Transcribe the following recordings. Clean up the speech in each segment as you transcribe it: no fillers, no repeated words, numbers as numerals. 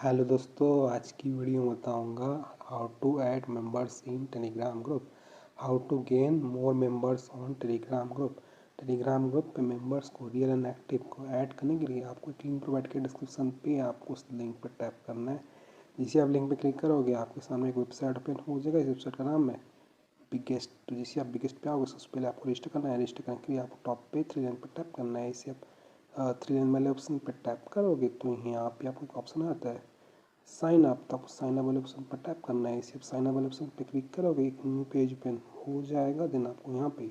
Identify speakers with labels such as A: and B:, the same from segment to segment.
A: Hello दोस्तों, आज की वीडियो में बताऊंगा how to add members in Telegram group. How to gain more members on Telegram group. Telegram group पे members को रियल एंड एक्टिव को ऐड करने के लिए आपको एक लिंक प्रोवाइड किया डिस्क्रिप्शन पे, आपको उस लिंक पर टैप करना है। जिसे आप लिंक पे क्लिक करोगे आपके सामने एक वेबसाइट ओपन हो जाएगा। इस वेबसाइट का नाम है बिगेस्ट। तो जिसे आप बिगेस्ट पे आओगे सबसे पहले आपको रजिस्टर करना है। रजिस्टर करने के लिए आपको टॉप पे 3 लाइन पर टैप करना है। इसे आप 3 लाइन वाले ऑप्शन पर टैप करोगे तो यहाँ पे आपको एक ऑप्शन आता है साइन अप। तो आपको साइन अप वाले ऑप्शन पर टैप करना है। इसे आप साइन अप वाले ऑप्शन पर क्लिक करोगे एक न्यू पेज ओपन हो जाएगा। देन आपको यहाँ पे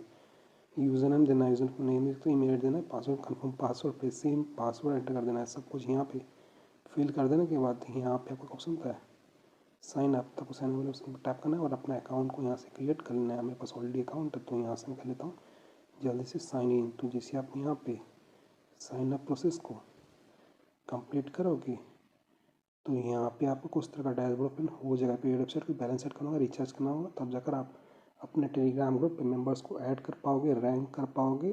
A: यूज़र नेम देना है। यूज़र नेम तो ईमेल देना है। पासवर्ड कन्फर्म पासवर्ड पे सेम पासवर्ड एंटर कर देना है। सब कुछ यहाँ पे फिल कर देने के बाद यहाँ पे आपको ऑप्शन होता है साइन अप। तो आपको साइन अप वाले ऑप्शन पर टैप करना है और अपना अकाउंट को यहाँ से क्रिएट कर लेना है। मेरे पास ऑलरेडी अकाउंट है तो यहाँ से मैं कर लेता हूँ जल्दी से साइन इन। तो जैसे आप यहाँ पे साइन अप प्रोसेस को कंप्लीट करोगे तो यहाँ पे आपको कुछ तरह का डैशबोर्ड ओपन हो जाएगा। पेड वेबसाइट को बैलेंस सेट करना होगा, रिचार्ज करना होगा, तब जाकर आप अपने टेलीग्राम ग्रुप पे मेंबर्स को ऐड कर पाओगे, रैंक कर पाओगे,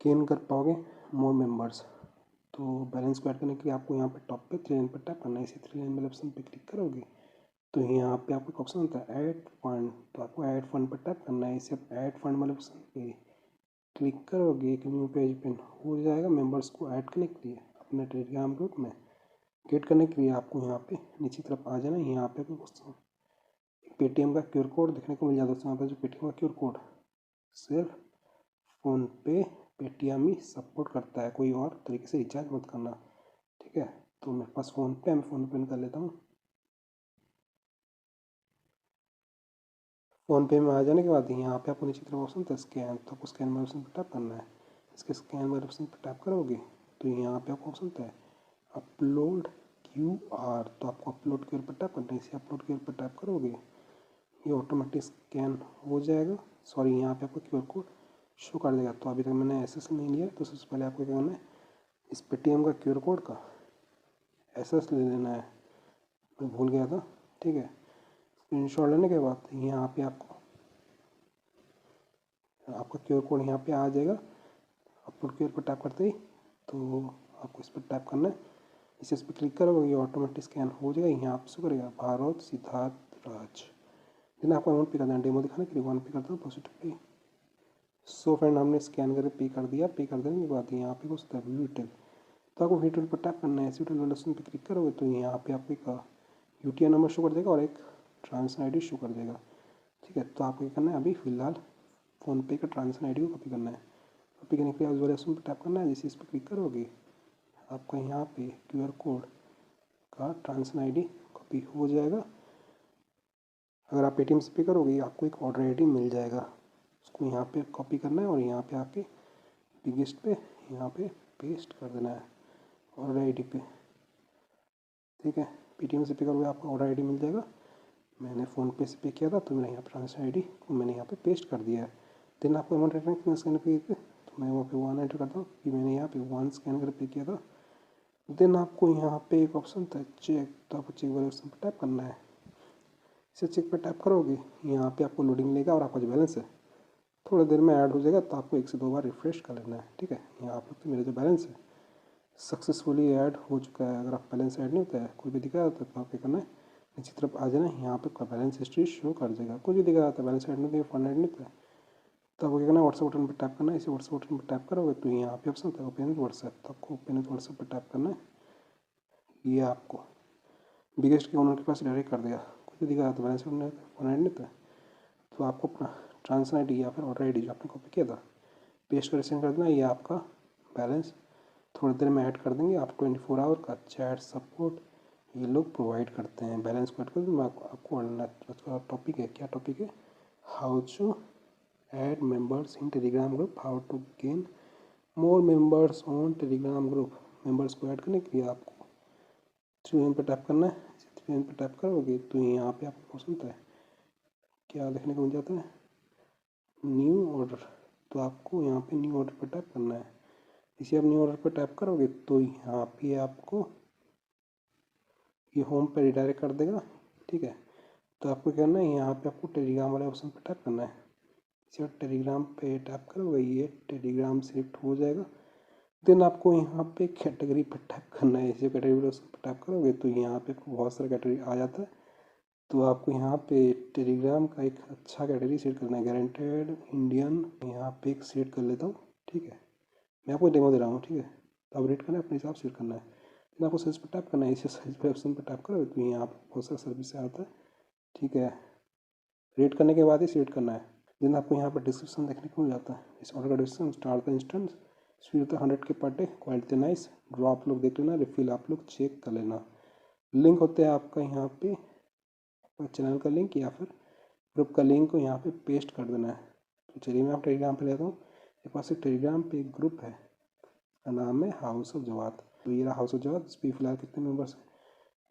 A: गेन कर पाओगे मोर मेंबर्स। तो बैलेंस को ऐड करने के लिए आपको यहाँ पे टॉप पे 3 लाइन पर टैप करना है। इसी 3 लाइन वाले ऑप्शन पे क्लिक करोगे तो यहाँ पे आपको एक ऑप्शन होता है ऐड फंड। तो आपको ऐड फंड पर टैप करना है। इसे आप ऐड फंड वाले ऑप्शन पे क्लिक करोगे एक न्यू पेज ओपन हो जाएगा मेंबर्स को ऐड करने के लिए अपने टेलीग्राम ग्रुप में। गेट करने के लिए आपको यहाँ पे नीचे तरफ आ जाना है। यहाँ पे आपको पेटीएम का क्यूआर कोड देखने को मिल जाता है। यहाँ पर जो पेटीएम का क्यूआर कोड सिर्फ फ़ोनपे पेटीएम ही सपोर्ट करता है, कोई और तरीके से रिचार्ज मत करना, ठीक है। तो मेरे पास फ़ोनपे है, मैं फ़ोनपे कर लेता हूँ। फ़ोनपे में आ जाने के बाद यहाँ पे आपको नीचे तरफ ऑप्शन था स्कैन। तो आपको स्कैन वाले ऑप्शन पर टैप करना है। इसके स्कैन वाले ऑप्शन पर टैप करोगे तो यहाँ पे आपको ऑप्शन होता है अपलोड क्यूआर। तो आपको अपलोड क्यूआर पर टैप करना है। इसे अपलोड क्यूआर पर टैप करोगे ये ऑटोमेटिक स्कैन हो जाएगा। सॉरी, यहाँ पे आपको क्यूआर कोड शो कर देगा। तो अभी तक मैंने एसएस नहीं लिया तो सबसे पहले आपको क्या करना है, इस पेटीएम का क्यूआर कोड का एसएस ले लेना है। मैं भूल गया था, ठीक है। स्क्रीनशॉट लेने के बाद यहाँ पे आपको आपका क्यूआर कोड यहाँ पे आ जाएगा। अपलोड क्यूआर पर टैप करते ही तो आपको इस पर टैप करना है। इस पर क्लिक करोगे ये ऑटोमेटिक स्कैन हो जाएगा। यहाँ आप शो करेगा भारत सिद्धार्थ राज। देन आपको अमाउंट पे करना है। डेमो दिखाने के लिए 1 पे करता हूँ पॉजिटिव पे। सो फ्रेंड हमने स्कैन करके पे कर दिया। पे कर देने के बाद यहाँ पे कुछ व्यू डिटेल। तो आपको व्यू डिटेल पर टैप करना है। इस डिटेल वाले ऑप्शन पे क्लिक करोगे तो यहाँ पे आपको एक यूटीआई नंबर शो कर देगा और एक ट्रांजेक्शन आईडी शो कर देगा, ठीक है। तो आपको क्या करना है, अभी फिलहाल फ़ोनपे का ट्रांजेक्शन आईडी को कॉपी करना है। कॉपी करने के लिए उस वाले ऑप्शन पर टैप करना है। जैसे इस पर क्लिक करोगे आपका यहाँ पे क्यूआर कोड का ट्रांजेक्शन आईडी कॉपी हो जाएगा। अगर आप पेटीएम से पे करोगे आपको एक ऑर्डर आईडी मिल जाएगा, उसको यहाँ पे कॉपी करना है और यहाँ पे आके बिगेस्ट पे यहाँ पे पेस्ट कर देना है ऑर्डर आईडी पे, ठीक है। पेटीएम से पे करोगे आपको ऑर्डर आईडी मिल जाएगा। मैंने फ़ोनपे से पे किया था तो मेरा यहाँ पे ट्रांजेक्शन आईडी को मैंने यहाँ पे पेस्ट कर दिया है। देन आपको अमाउंट रखना है स्कैन पे, तो मैं वहाँ पे 1 एंटर करता हूँ कि मैंने यहाँ पे 1 स्कैन कर पे किया था। देन आपको यहाँ पे एक ऑप्शन था चेक। तो आपको चेक वाले ऑप्शन पर टैप करना है। इसे चेक पर टैप करोगे यहाँ पे आपको लोडिंग लेगा और आपका जो बैलेंस है थोड़ी देर में ऐड हो जाएगा। तो आपको 1 से 2 बार रिफ्रेश कर लेना है, ठीक है। यहाँ आप तो मेरा जो बैलेंस है सक्सेसफुली ऐड हो चुका है। अगर आप बैलेंस ऐड नहीं होता है, कोई भी दिखा रहा होता है, तो आप क्या करना है, नीचे तरफ आ जाना है। यहाँ पे आपका बैलेंस हिस्ट्री शो कर देगा। कुछ भी दिखा रहा था, बैलेंस ऐड नहीं होता, फंड ऐड नहीं होता है, तो आपको क्या करना है, व्हाट्सएप बटन पर टैप करना है। इसे व्हाट्सएप बटन पर टैप करोगे तो यहाँ पे ऑप्शन होता है ओपन विद व्हाट्सएप। तो आपको ओपन विद व्हाट्सएप पर टैप करना है। ये आपको बिगेस्ट के ओनर के पास डायरेक्ट कर देगा। कुछ भी दिखा रहा था, बैलेंस फंड ऐड नहीं होता है, तो आपको अपना ट्रांजेक्शन आईडी या फिर ऑर्डर आईडी जो आपने कॉपी किया था पेस्ट कर सेंड कर देना। ये आपका बैलेंस थोड़ी देर में ऐड कर देंगे। आप 24 आवर का चैट सपोर्ट ये लोग प्रोवाइड करते हैं। बैलेंस को ऐड कर दूँ मैं आपको टॉपिक है, क्या टॉपिक है, how to add members in Telegram group, how to gain more members on Telegram group. Members को ऐड करने के लिए आपको 3 लाइन पर टैप करना है। 3 लाइन पर टैप करोगे तो यहाँ पे आपको क्वेश्चन होता है, क्या देखने को मिल जाता है, न्यू ऑर्डर। तो आपको यहाँ पे न्यू ऑर्डर पर टैप करना है। इसे आप न्यू ऑर्डर पर टैप करोगे तो यहाँ पे आपको ये होम पे रिडायरेक्ट कर देगा, ठीक है। तो आपको क्या करना है, यहाँ पे आपको टेलीग्राम वाले ऑप्शन पर टैप करना है। इसे टेलीग्राम पे टैप करोगे ये टेलीग्राम सिलेक्ट हो जाएगा। देन आपको यहाँ पे कैटेगरी पर टैप करना है। इसी कैटेगरी पर टैप करोगे तो यहाँ पे बहुत सारा कैटेगरी आ जाता है। तो आपको यहाँ पे टेलीग्राम का एक अच्छा कैटेगरी सेट करना है, गारंटेड इंडियन। यहाँ पे एक सेट कर लेता हूँ, ठीक है। मैं आपको डेमो दे रहा हूँ, ठीक है। तो आप रेट करना है, अपने हिसाब से सेट करना है। फिर आपको सर्च पर टैप करना है। इसी सर्च पर ऑप्शन पर टैप करोगे तो यहाँ पर बहुत सारा सर्विस आता है, ठीक है। रेट करने के बाद ही सेट करना है। देन आपको यहाँ पर डिस्क्रिप्शन देखने को मिल जाता है। इस ऑर्डर का description, start the instance, speed होता है 100 के per day, quality nice, draw आप लोग देख लेना, रिफिल आप लोग चेक कर लेना। लिंक होता है आपका यहाँ पे चैनल का लिंक या फिर ग्रुप का लिंक को यहाँ पे पेस्ट कर देना है। तो चलिए मैं आप टेलीग्राम पे लेता हूँ। मेरे पास एक टेलीग्राम पे एक ग्रुप है, का नाम है हाउस ऑफ जवाद। तो ये रहा हाउस ऑफ जवाद। इस पर फिलहाल कितने मेंबर्स हैं?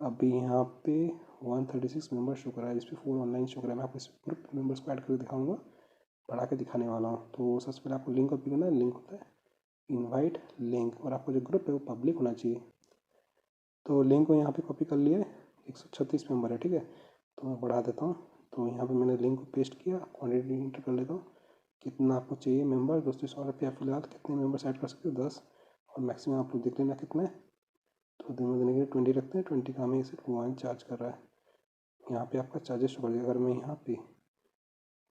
A: अभी यहाँ पे 136 मेंबर्स शो कर रहा है, जिस पे 4 ऑनलाइन शो कर रहा है। मैं आपको इस ग्रुप मेंबर्स को ऐड करके दिखाऊंगा, बढ़ा के दिखाने वाला हूँ। तो सबसे पहले आपको लिंक कॉपी करना है। लिंक होता है इनवाइट लिंक, और आपको जो ग्रुप है वो पब्लिक होना चाहिए। तो लिंक को यहाँ पे कॉपी कर लिए, 136 मेंबर है, ठीक है। तो मैं बढ़ा देता हूँ। तो यहाँ पे मैंने लिंक को पेस्ट किया, क्वान्टिटी इंटर कर लेता हूँ, कितना आपको चाहिए मेंबर। दोस्तों इस ऑर्डर पे आप फिलहाल कितने मेंबर्स ऐड कर सकते हो? 10, और मैक्सिमम आप लोग देख लेना कितना है। तो दिन में देने के लिए 20 रखते हैं। 20 का हमें इसे 1 चार्ज कर रहा है। यहाँ पे आपका चार्जेस बढ़ जाएगा। अगर मैं यहाँ पे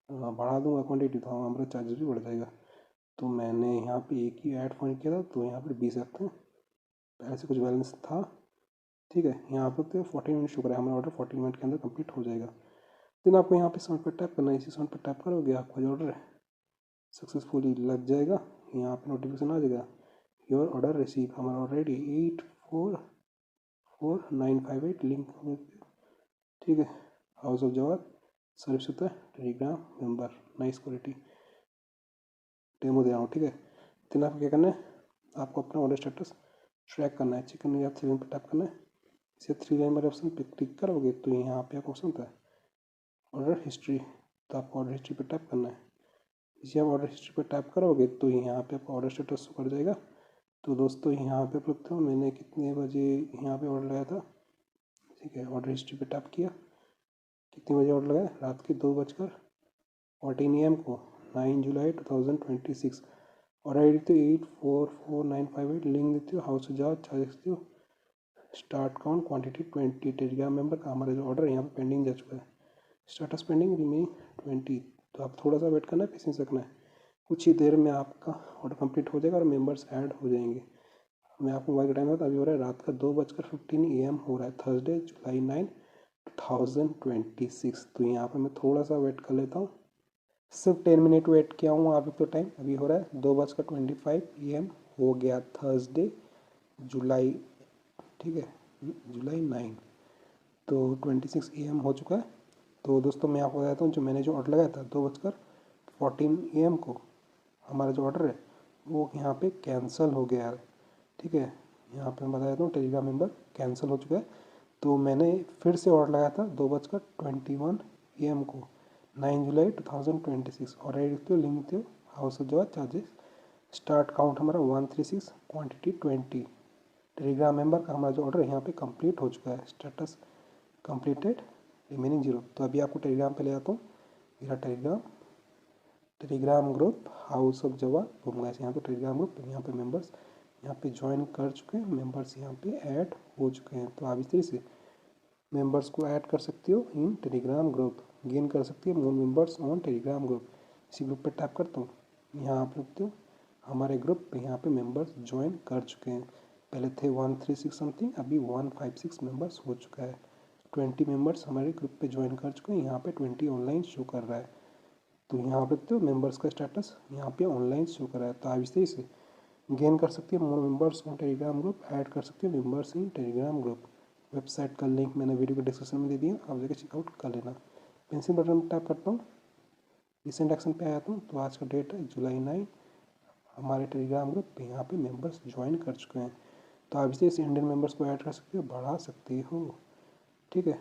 A: बढ़ा दूंगा क्वान्टिटी तो हमारा चार्जेस भी बढ़ जाएगा। तो मैंने यहाँ पे एक ही ऐड पॉइंट किया था, तो यहाँ पर 20 रखते हैं। पहले से कुछ बैलेंस था, ठीक है। यहाँ पर तो 40 मिनट शुक्र है, हमारा ऑर्डर 40 मिनट के अंदर कंप्लीट हो जाएगा। देन आपको यहाँ पे साउंड पर टैप करना है। इसी साउंड पर टैप करोगे आपका जो ऑर्डर है सक्सेसफुली लग जाएगा। यहाँ पे नोटिफिकेशन आ जाएगा, योर ऑर्डर रिसीव। हमारा ऑलरेडी 844958 लिंक, ठीक है। हाउस ऑफ जवाद सर्विस होता है Telegram member, nice quality, demo दे रहा हूँ, ठीक है। देन आपको क्या करना है, आपको अपना ऑर्डर स्टेटस ट्रैक करना है। चिकन या 3 लाइन पर टैप करना है। इसे 3 लाइन वाले ऑप्शन पे क्लिक करोगे तो यहाँ पे आपको ऑप्शन होता है ऑर्डर हिस्ट्री। तो आपको ऑर्डर हिस्ट्री पे टैप करना है। इसे आप ऑर्डर हिस्ट्री पे टैप करोगे तो यहाँ पे आपका ऑर्डर स्टेटस शो कर जाएगा। तो दोस्तों यहाँ पे देखते हो मैंने कितने बजे यहाँ पे ऑर्डर लगाया था, ठीक है। ऑर्डर हिस्ट्री पे टैप किया, कितने बजे ऑर्डर लगाया? रात के 2:14 AM को, 9 जुलाई 2026। और आई देती हो 844958, लिंक देती हो हाउस जाओ, चार्ज देती हो, start count quantity 20। Telegram member का हमारा जो ऑर्डर है यहाँ पे पेंडिंग जा चुका है, स्टेटस पेंडिंग रिमेनिंग 20। तो आप थोड़ा सा वेट करना है, पेशेंस रखना है। कुछ ही देर में आपका ऑर्डर कंप्लीट हो जाएगा और मेंबर्स ऐड हो जाएंगे। मैं आपको मोबाइल का टाइम बता, अभी हो रहा है रात का 2:15 AM हो रहा है, थर्सडे जुलाई 9 2026। तो यहाँ पर मैं थोड़ा सा वेट कर लेता हूँ, सिर्फ 10 मिनट वेट किया हूँ। अभी तो टाइम अभी हो रहा है 2:25 PM हो गया, थर्सडे जुलाई, ठीक है, जुलाई 9। तो 26 AM हो चुका है। तो दोस्तों मैं आपको बताता हूँ, जो मैंने जो ऑर्डर लगाया था 2:14 AM को, हमारा जो ऑर्डर है वो यहाँ पे कैंसिल हो गया है, ठीक है। यहाँ पे मैं बता देता हूँ टेलीग्राम मेंबर कैंसिल हो चुका है। तो मैंने फिर से ऑर्डर लगाया था 2:21 AM को, 9 जुलाई 2026। और रेडी देखते हो, लिंक देखते हो, हाउस ऑफ जवाब, चार्जेस, स्टार्ट काउंट हमारा 136, क्वांटिटी 20। टेलीग्राम मेंबर का हमारा जो ऑर्डर यहाँ पे कंप्लीट हो चुका है, स्टेटस कंप्लीटेड रिमेनिंग 0। तो अभी आपको टेलीग्राम पे ले आता हूँ। मेरा टेलीग्राम ग्रुप हाउस ऑफ जवाब घूमगा, यहाँ पे टेलीग्राम ग्रुप, यहाँ पे मेंबर्स यहाँ पे ज्वाइन कर चुके हैं, मेंबर्स यहाँ पे ऐड हो चुके हैं। तो आप इस तरीके से मेंबर्स को ऐड कर सकते हो इन टेलीग्राम ग्रुप, गेन कर सकते हो मोर मेंबर्स ऑन टेलीग्राम ग्रुप। इसी ग्रुप पे टैप करता हूँ, यहाँ आप देखते हो हमारे ग्रुप पे यहाँ पे मेंबर्स ज्वाइन कर चुके हैं। पहले थे 136 समथिंग, अभी 156 मेंबर्स हो चुका है। 20 मेंबर्स हमारे ग्रुप पे ज्वाइन कर चुके हैं। यहाँ पे 20 ऑनलाइन शो कर रहा है। तो यहाँ पे देखते हो मेंबर्स का स्टेटस यहाँ पे ऑनलाइन शो कर रहा है। तो आप इस तरीके से गेन कर सकते हो मोर members on Telegram group, add कर सकते हो members in Telegram group. Website का लिंक मैंने वीडियो के डिस्क्रिप्शन में दे दिया, आप जाकर चेकआउट कर लेना। पेंसिल बटन में टैप करता हूँ, रिसेंट एक्शन पे आया था। तो आज का डेट है जुलाई 9। हमारे टेलीग्राम ग्रुप पे यहाँ पे मेंबर्स ज्वाइन कर चुके हैं। तो आप इसे इंडियन मेंबर्स को ऐड कर सकते हो, बढ़ा सकते हो, ठीक है।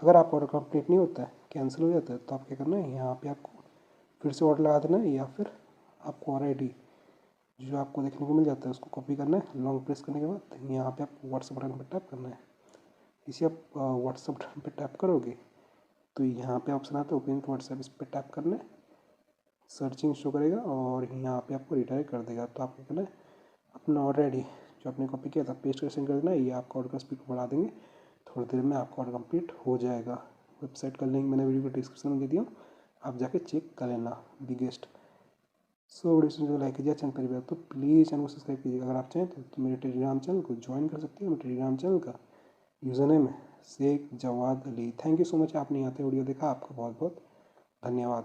A: अगर आप ऑर्डर कंप्लीट नहीं होता है, कैंसिल हो जाता है, तो आप क्या करना है, यहाँ पे आपको फिर से ऑर्डर लगा देना है, या फिर आपको ऑलरेडी जो आपको देखने को मिल जाता है उसको कॉपी करना है। लॉन्ग प्रेस करने के बाद यहाँ पे आपको व्हाट्सएप बटन पर टैप करना है। इसे आप व्हाट्सएप बटन पर टैप करोगे तो यहाँ पे ऑप्शन आता है ओपन व्हाट्सएप, इस पर टैप करना है, सर्चिंग शो करेगा और यहाँ पे आपको रिडायरेक्ट कर देगा। तो आपको करना है अपना ऑलरेडी जो आपने कॉपी किया था पेस्ट कर सेंड कर देना। ये आपका ऑर्डर का स्पीड को बढ़ा देंगे, थोड़ी देर में आपका ऑर्डर कंप्लीट हो जाएगा। वेबसाइट का लिंक मैंने वीडियो को डिस्क्रिप्शन में दे दिया हूँ, आप जाके चेक कर लेना। बिगेस्ट सो वीडियो जो लाइक कीजिए, चैनल पर भी तो प्लीज़ चैनल को सब्सक्राइब कीजिए। अगर आप चाहें तो मेरे टेलीग्राम चैनल को ज्वाइन कर सकते हैं। मेरे टेलीग्राम चैनल का यूज़र नेम है Shaikh Jawad Ali. Thank you so much, आपने यहाँ पे वीडियो देखा, आपका बहुत बहुत धन्यवाद।